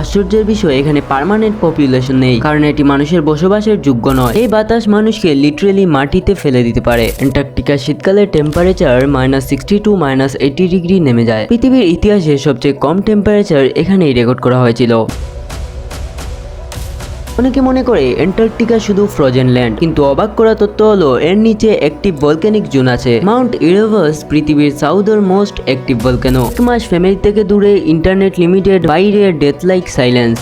আশ্চর্যের বিষয় এখানে পার্মানেন্ট পপুলেশন নেই, কারণ এটি মানুষের বসবাসের যোগ্য নয়। এই বাতাস মানুষকে লিটারেলি মাটিতে ফেলে দিতে পারে। অ্যান্টার্কটিকার শীতকালে টেম্পারেচার -60 - -80 ডিগ্রি নেমে যায়। পৃথিবীর ইতিহাসে সবচেয়ে কম টেম্পারেচার এখানেই রেকর্ড করা হয়েছিল। অনেকে মনে করে অ্যান্টার্কটিকা শুধু ফ্রোজেন ল্যান্ড, কিন্তু অবাক করা তথ্য হলো এর নিচে একটি ভলক্যানিক জোন আছে। মাউন্ট ইরেভাস পৃথিবীর সাউদার্ন মোস্ট অ্যাক্টিভ ভলক্যানো। এক মাস ফ্যামিলি থেকে দূরে, ইন্টারনেট লিমিটেড, বাইরে ডেথ লাইক সাইলেন্স।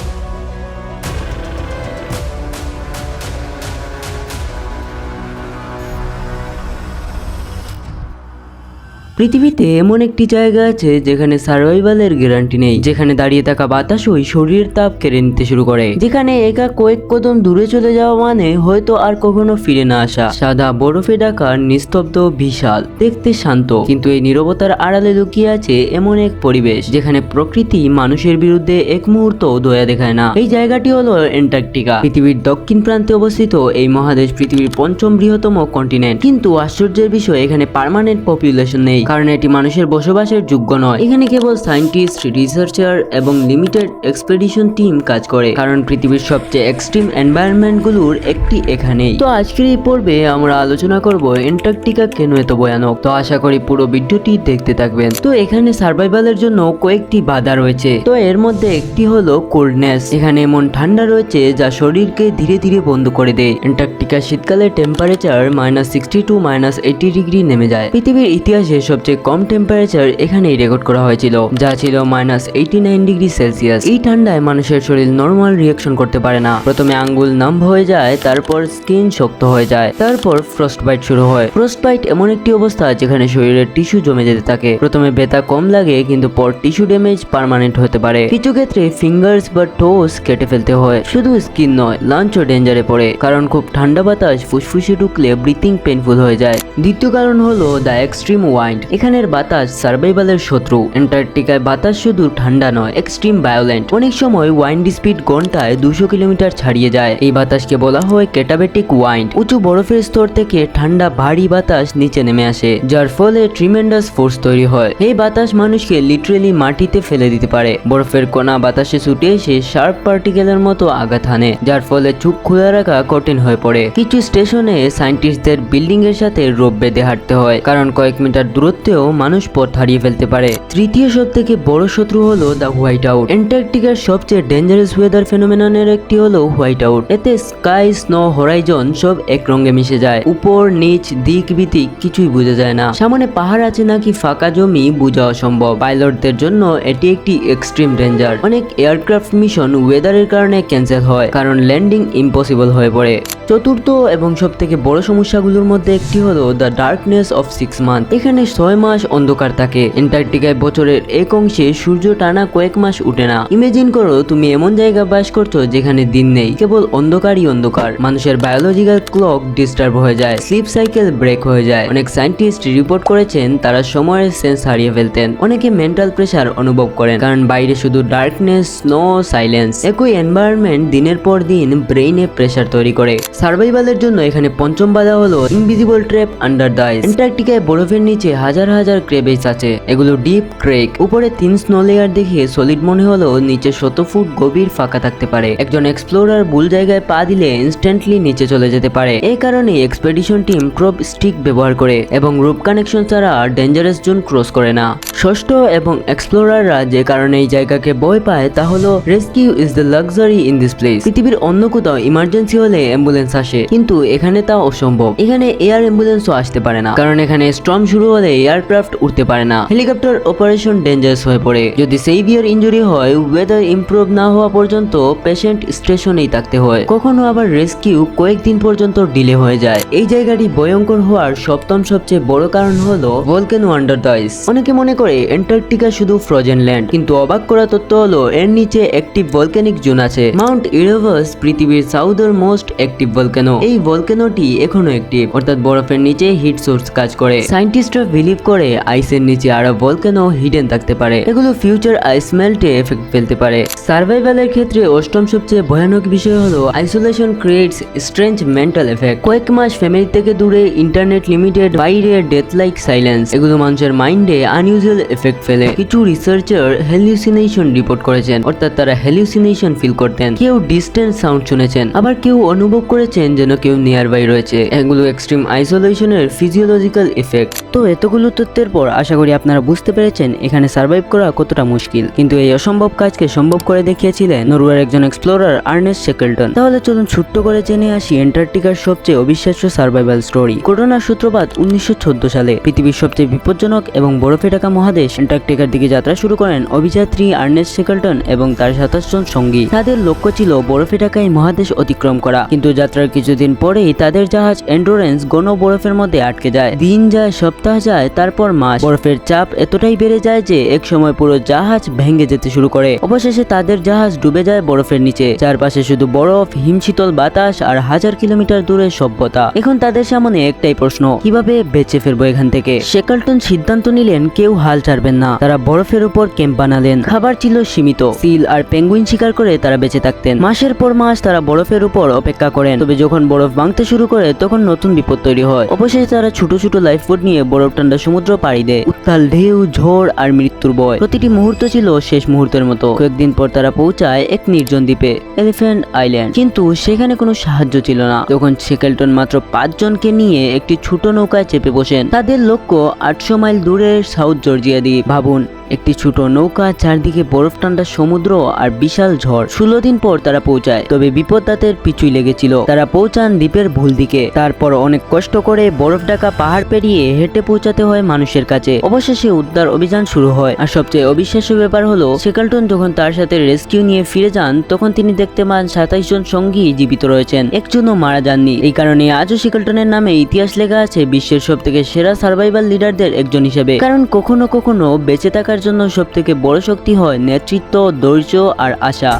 পৃথিবীতে এমন একটি জায়গা আছে যেখানে সার্ভাইভালের গ্যারান্টি নেই, যেখানে দাঁড়িয়ে থাকা বাতাসই শরীরের তাপ কেড়ে নিতে শুরু করে, যেখানে একা কয়েক কদম দূরে চলে যাওয়া মানে হয়তো আর কখনো ফিরে না আসা। সাদা বরফে ঢাকা, নিস্তব্ধ, বিশাল, দেখতে শান্ত, কিন্তু এই নীরবতার আড়ালে লুকিয়ে আছে এমন এক পরিবেশ যেখানে প্রকৃতি মানুষের বিরুদ্ধে এক মুহূর্ত দয়া দেখায় না। এই জায়গাটি হলো অ্যান্টার্কটিকা। পৃথিবীর দক্ষিণ প্রান্তে অবস্থিত এই মহাদেশ পৃথিবীর ৫ম বৃহত্তম কন্টিনেন্ট, কিন্তু আশ্চর্যের বিষয় এখানে পার্মানেন্ট পপুলেশন নেই, কারণ এটি মানুষের বসবাসের যোগ্য নয়। এখানে কেবল সায়েন্টিস্ট, রিসার্চার এবং লিমিটেড এক্সপেডিশন টিম কাজ করে, কারণ পৃথিবীর সবচেয়ে এক্সট্রিম এনভায়রনমেন্ট গুলোর একটি এখানেই। তো আজকের এই পর্বে আমরা আলোচনা করব অ্যান্টার্কটিকা কেন এত ভয়ানক। তো আশা করি পুরো ভিডিওটি দেখতে থাকবেন। তো এখানে সার্ভাইভালের জন্য কয়েকটি বাধা রয়েছে। তো এর মধ্যে একটি হলো কোল্ডনেস। এখানে এমন ঠান্ডা রয়েছে যা শরীরকে ধীরে ধীরে বন্ধ করে দেয়। অ্যান্টার্কটিকা শীতকালে টেম্পারেচার -60 - -80 ডিগ্রি নেমে যায়। পৃথিবীর ইতিহাসে সবচেয়ে কম টেম্পারেচার এখানেই রেকর্ড করা হয়েছিল, যা ছিল -89 ডিগ্রি সেলসিয়াস। এই ঠান্ডায় মানুষের শরীর নর্মাল রিয়াকশন করতে পারে না। প্রথমে আঙ্গুল নাম্ব হয়ে যায়, তারপর স্কিন শক্ত হয়ে যায়, তারপর ফ্রস্টবাইট শুরু হয়। ফ্রস্টবাইট এমন একটি অবস্থা যেখানে শরীরের টিস্যু জমে যেতে থাকে। প্রথমে ব্যথা কম লাগে, কিন্তু পর টিস্যু ড্যামেজ পার্মানেন্ট হতে পারে। কিছু ক্ষেত্রে ফিঙ্গার্স বা টোস কেটে ফেলতে হয়। শুধু স্কিন নয়, লাঞ্চও ডেঞ্জারে পড়ে, কারণ খুব ঠান্ডা বাতাস ফুসফুসে ঢুকলে ব্রিথিং পেইনফুল হয়ে যায়। দ্বিতীয় কারণ হলো দ্য এক্সট্রিম ওয়াইন্ড। এখানের বাতাস সার্ভাইভালের শত্রু। অ্যান্টার্কটিকায় বাতাস শুধু ঠান্ডা নয়, এক্সট্রিম ভায়োলেন্ট। অনেক সময় ওয়াইন্ড স্পিড ঘন্টায় 200 কিলোমিটার ছাড়িয়ে যায়। এই বাতাসকে বলা হয় ক্যাটাবেটিক ওয়াইন্ড। উঁচু বরফের স্তর থেকে ঠান্ডা ভারী বাতাস নিচে নেমে আসে, যার ফলে ট্রিমেন্ডাস ফোর্স তৈরি হয়। এই বাতাস মানুষকে লিটারেলি মাটিতে ফেলে দিতে পারে। বরফের কণা বাতাসে ছুটে এসে শার্প পার্টিকেলের মতো আঘাত হানে, যার ফলে চোখ খোলা রাখা কঠিন হয়ে পড়ে। কিছু স্টেশনে সায়েন্টিস্টদের বিল্ডিং এর সাথে রোপ বেঁধে হাঁটতে হয়, কারণ কয়েক মিটার দূরত্বেও মানুষ পথ হারিয়ে ফেলতে পারে। তৃতীয় সব থেকে বড় শত্রু হলো দ্য হোয়াইট আউট। অ্যান্টার্কটিকার সবচেয়ে ডেঞ্জারাস ওয়েদার ফেনোমেননের একটি হলো হোয়াইট আউট। এতে স্কাই, স্নো, হরাইজন সব এক রঙে মিশে যায়। উপর নিচ, দিক বিদিক কিছুই বোঝা যায় না। সামনে পাহাড় আছে নাকি ফাঁকা জমি বোঝা অসম্ভব। পাইলটদের জন্য এটি একটি এক্সট্রিম ডেঞ্জার। অনেক এয়ারক্রাফট মিশন ওয়েদারের কারণে ক্যান্সেল হয়, কারণ ল্যান্ডিং ইম্পসিবল হয়ে পড়ে। চতুর্থ এবং সব থেকে বড় সমস্যাগুলোর মধ্যে একটি হলো দ্য ডার্কনেস অফ 6 মান্থ। এখানে 6 মাস অন্ধকার থাকে। অ্যান্টার্কটিকায় বছরের এক অংশে সূর্য টানা কয়েক মাস উঠে না। ইমেজিন করো তুমি এমন জায়গায় বাস করছো যেখানে দিন নেই, কেবল অন্ধকারই অন্ধকার। মানুষের বায়োলজিক্যাল ক্লক ডিস্টার্ব হয়ে যায়, স্লিপ সাইকেল ব্রেক হয়ে যায়। অনেক সায়েন্টিস্ট রিপোর্ট করেছেন তারা সময়ের সেন্স হারিয়ে ফেলতেন। অনেকে মেন্টাল প্রেসার অনুভব করেন, কারণ বাইরে শুধু ডার্কনেস, স্নো, সাইলেন্স। একই এনভায়রনমেন্ট দিনের পর দিন ব্রেইনে প্রেসার তৈরি করে। সার্ভাইভালের জন্য এখানে পঞ্চম বাধা হলো ইনভিজিবল ট্র্যাপ আন্ডার দ্য আইস। অ্যান্টার্কটিকায় বরফের নিচে হাজার হাজার ক্রেবেজ আছে। এগুলো ডিপ ক্রেক। উপরে 3 স্নো লেয়ার দেখে সলিড মনে হলো নিচে 100 ফুট গভীর ফাঁকা থাকতে পারে। একজন এক্সপ্লোরার ভুল জায়গায় পা দিলে ইনস্ট্যান্টলি নিচে চলে যেতে পারে। এই কারণে এক্সপেডিশন টিম প্রব স্টিক ব্যবহার করে এবং রূপ কানেকশন ছাড়া ডেঞ্জারাস জোন ক্রস করে না। ষষ্ঠ এবং এক্সপ্লোরাররা যে কারণে এই জায়গাকে ভয় পায় তা হলো rescue is the luxury in this place. পৃথিবীর অন্য কোথাও ইমার্জেন্সি হলে অ্যাম্বুলেন্স আসে, কিন্তু এখানে তা অসম্ভব। এখানে এয়ার অ্যাম্বুলেন্সও আসতে পারে না, কারণ এখানে স্টর্ম শুরু হলে এয়ারক্রাফট উঠতে পারে না। হেলিকপ্টার অপারেশন ডেঞ্জারাস হয়ে পড়ে। যদি সেভিয়ার ইনজুরি হয়, ওয়েদার ইমপ্রুভ না হওয়া পর্যন্ত পেশেন্ট স্টেশনেই থাকতে হয়। কখনো আবার রেস্কিউ কয়েকদিন পর্যন্ত ডিলে হয়ে যায়। এই জায়গাটি ভয়ঙ্কর হওয়ার সপ্তম সবচেয়ে বড় কারণ হলো ভলকেনো আন্ডার দ্য আইস। অনেকে মনে করে অ্যান্টার্কটিকা শুধু ফ্রোজেন ল্যান্ড, কিন্তু অবাক করা তথ্য হলো এর নিচে একটি ভলক্যানিক জোন আছে। মাউন্ট ইরেভাস পৃথিবীর সাউদার্ন মোস্ট অ্যাক্টিভ ভলকেনো। এই ভলকেনোটি এখনো অ্যাক্টিভ, অর্থাৎ বরফের নিচে হিট সোর্স কাজ করে। সায়েন্টিস্টরা বিলিভ করে আইসের নিচে আরো ভলকানো হিডেন থাকতে পারে। এগুলো ফিউচার আইস মেল্টে এফেক্ট ফেলতে পারে। সার্ভাইভালের ক্ষেত্রে অষ্টম সবচেয়ে ভয়ানক বিষয় হলো isolation creates strange mental effect. কয়েক মাস ফ্যামিলি থেকে দূরে, ইন্টারনেট লিমিটেড, বাইরে ডেথ লাইক সাইলেন্স, এগুলো মানুষের মাইন্ডে আনইউজুয়াল এফেক্ট ফেলে। কিছু রিসার্চার হ্যালুসিনেশন রিপোর্ট করেছেন, অর্থাৎ তারা হ্যালুসিনেশন ফিল করতেন। কেউ ডিস্টেন্স সাউন্ড শুনেছেন, আবার কেউ অনুভব করেছেন যেন কেউ নিয়ার বাই রয়েছে। এগুলো এক্সট্রিম আইসোলেশনের ফিজিওলজিক্যাল এফেক্ট। তো এতগুলো তথ্যের পর আশা করি আপনারা বুঝতে পেরেছেন এখানে সার্ভাইভ করা কতটা মুশকিল, কিন্তু এই অসম্ভব কাজকে সম্ভব করে দেখিয়েছিলেন নরওয়ের একজন এক্সপ্লোরার আর্নেস্ট শেকলটন। তাহলে চলুন ছোট্ট করে জেনে আসি অ্যান্টার্কটিকার সবচেয়ে অবিশ্বাস্য সার্ভাইভাল স্টোরি। ঘটনার সূত্রপাত 1914 সালে। পৃথিবীর সবচেয়ে বিপজ্জনক এবং বরফে ঢাকা মহাদেশ অ্যান্টার্কটিকার দিকে যাত্রা শুরু করেন অভিযাত্রী আর্নেস্ট শেকলটন এবং তার 27 জন সঙ্গী। তাদের লক্ষ্য ছিল বরফে ঢাকা এই মহাদেশ অতিক্রম করা, কিন্তু যাত্রার কিছুদিন পরেই তাদের জাহাজ এন্ডুরেন্স ঘন বরফের মধ্যে আটকে যায়। দিন যায়, সপ্তাহ যায়, তারপর মাস। বরফের চাপ এতটাই বেড়ে যায় যে এক সময় পুরো জাহাজ ভেঙে যেতে শুরু করে। অবশেষে তাদের জাহাজ ডুবে যায় বরফের নিচে। চারপাশে শুধু বরফ, হিমশীতল বাতাস আর হাজার কিলোমিটার দূরে সভ্যতা। এখন তাদের সামনে একটাই প্রশ্ন, কিভাবে বেঁচে ফিরবো এখান থেকে? শেকলটন সিদ্ধান্ত নিলেন কেউ হাল ছাড়বেন না। তারা বরফের উপর ক্যাম্প বানালেন। খাবার ছিল সীমিত। সিল আর পেঙ্গুইন শিকার করে তারা বেঁচে থাকতেন। মাসের পর মাস তারা বরফের উপর অপেক্ষা করেন। তবে যখন বরফ ভাঙতে শুরু করে তখন নতুন বিপদ তৈরি হয়। অবশেষে তারা ছোট ছোট লাইফ বোট নিয়ে বরফ ঠান্ডা সমুদ্র পাড়ি দেয়। উত্তাল ঢেউ, ঝড় আর মৃত্যুর ভয়। প্রতিটি মুহূর্ত ছিল শেষ মুহূর্তের মতো। কয়েকদিন পর তারা পৌঁছায় এক নির্জন দ্বীপে, এলিফ্যান্ট আইল্যান্ড। কিন্তু সেখানে কোনো সাহায্য ছিল না। তখন শেকলটন মাত্র 5 জনকে নিয়ে একটি ছোট নৌকায় চেপে বসেন। তাদের লক্ষ্য 800 মাইল দূরের সাউথ জর্জিয়া দ্বীপ। ভাবুন, একটি ছোট নৌকা, চারদিকে বরফ ঠান্ডা সমুদ্র আর বিশাল ঝড়। 16 দিন পর তারা পৌঁছায়। তবে বিপদ তাদের পিছুই লেগেছিল। তারা পৌঁছান দ্বীপের ভুল দিকে। তারপর অনেক কষ্ট করে বরফ ঢাকা পাহাড় পেরিয়ে হেঁটে পৌঁছাতে হয় মানুষের কাছে। অবশেষে উদ্ধার অভিযান শুরু হয়। আর সবচেয়ে অবিশ্বাস্য ব্যাপার হলো, শেকলটন যখন তার সাথে রেস্কিউ নিয়ে ফিরে যান তখন তিনি দেখতে পান 27 জন সঙ্গী জীবিত রয়েছেন, একজনও মারা যাননি। এই কারণে আজও শেকলটনের নামে ইতিহাস লেখা আছে বিশ্বের সবথেকে সেরা সার্ভাইভাল লিডারদের একজন হিসেবে। কারণ কখনো কখনো বেঁচে থাকার জন্য সবথেকে বড় শক্তি হয় নেতৃত্ব, ধৈর্য আর আশা।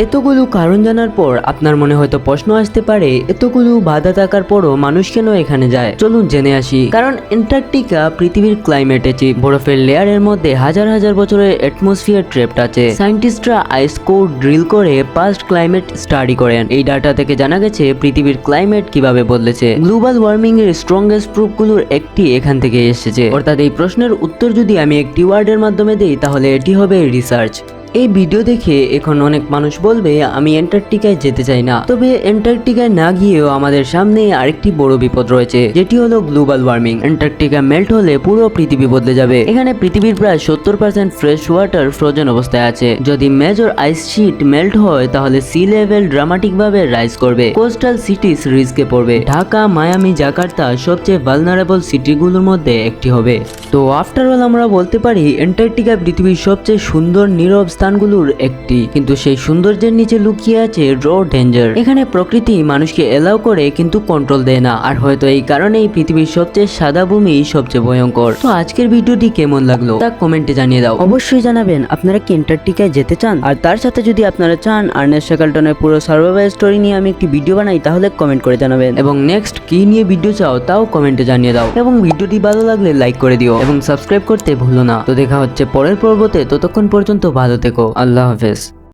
এতগুলো কারণ জানার পর আপনার মনে হয়তো প্রশ্ন আসতে পারে, এতগুলো বাধা থাকার পরও মানুষ কেন এখানে যায়? চলুন জেনে আসি। কারণ অ্যান্টার্কটিকা পৃথিবীর ক্লাইমেটে চিপ। বরফের লেয়ারের মধ্যে হাজার হাজার বছরের অ্যাটমসফিয়ার ট্র্যাপড আছে। সায়েন্টিস্টরা আইস কোর ড্রিল করে পাস্ট ক্লাইমেট স্টাডি করেন। এই ডাটা থেকে জানা গেছে পৃথিবীর ক্লাইমেট কিভাবে বদলেছে। গ্লোবাল ওয়ার্মিং এর স্ট্রংগেস্ট প্রুফগুলোর একটি এখান থেকে এসেছে। অর্থাৎ এই প্রশ্নের উত্তর যদি আমি একটি ওয়ার্ডের মাধ্যমে দেই তাহলে এটি হবে রিসার্চ। এই ভিডিও দেখে এখন অনেক মানুষ বলবে আমি অ্যান্টার্কটিকায় যেতে চাই না। তবে অ্যান্টার্কটিকায় না গিয়েও আমাদের সামনে আরেকটি বড় বিপদ রয়েছে, যেটি হলো গ্লোবাল ওয়ার্মিং। অ্যান্টার্কটিকা মেল্ট হলে পুরো পৃথিবী বদলে যাবে। এখানে পৃথিবীর প্রায় 70% ফ্রেশ ওয়াটার ফ্রোজেন অবস্থায় আছে। যদি মেজর আইস শিট মেল্ট হয় তাহলে সি লেভেল ড্রামাটিক ভাবে রাইজ করবে। কোস্টাল সিটিস রিস্কে পড়বে। ঢাকা, মায়ামি, জাকার্তা সবচেয়ে ভালনারেবল সিটিগুলোর মধ্যে একটি হবে। তো আফটার অল আমরা বলতে পারি অ্যান্টার্কটিকা পৃথিবীর সবচেয়ে সুন্দর নীরব স্থানগুলোর একটি, কিন্তু সেই সৌন্দর্যের নিচে লুকিয়ে আছে র ডেঞ্জার। এখানে প্রকৃতি মানুষকে এলাও করে কিন্তু কন্ট্রোল দেয় না। আর হয়তো এই কারণেই পৃথিবীর সবচেয়ে সাদা ভূমি সবচেয়ে ভয়ঙ্কর। তো আজকের ভিডিওটি কেমন লাগলো তা কমেন্টে জানিয়ে দাও। অবশ্যই জানাবেন আপনারা কি অ্যান্টার্কটিকায় যেতে চান। আর তার সাথে যদি আপনারা চান আর্নেস্ট শেকলটনের পুরো সার্ভাইভাল স্টোরি নিয়ে আমি একটি ভিডিও বানাই তাহলে কমেন্ট করে জানাবেন। এবং নেক্সট কি নিয়ে ভিডিও চাও তাও কমেন্টে জানিয়ে দাও। এবং ভিডিওটি ভালো লাগলে লাইক করে দিও এবং সাবস্ক্রাইব করতে ভুলো না। তো দেখা হচ্ছে পরের পর্বতে। ততক্ষণ পর্যন্ত ভালো থেকো। আল্লাহ হাফেজ।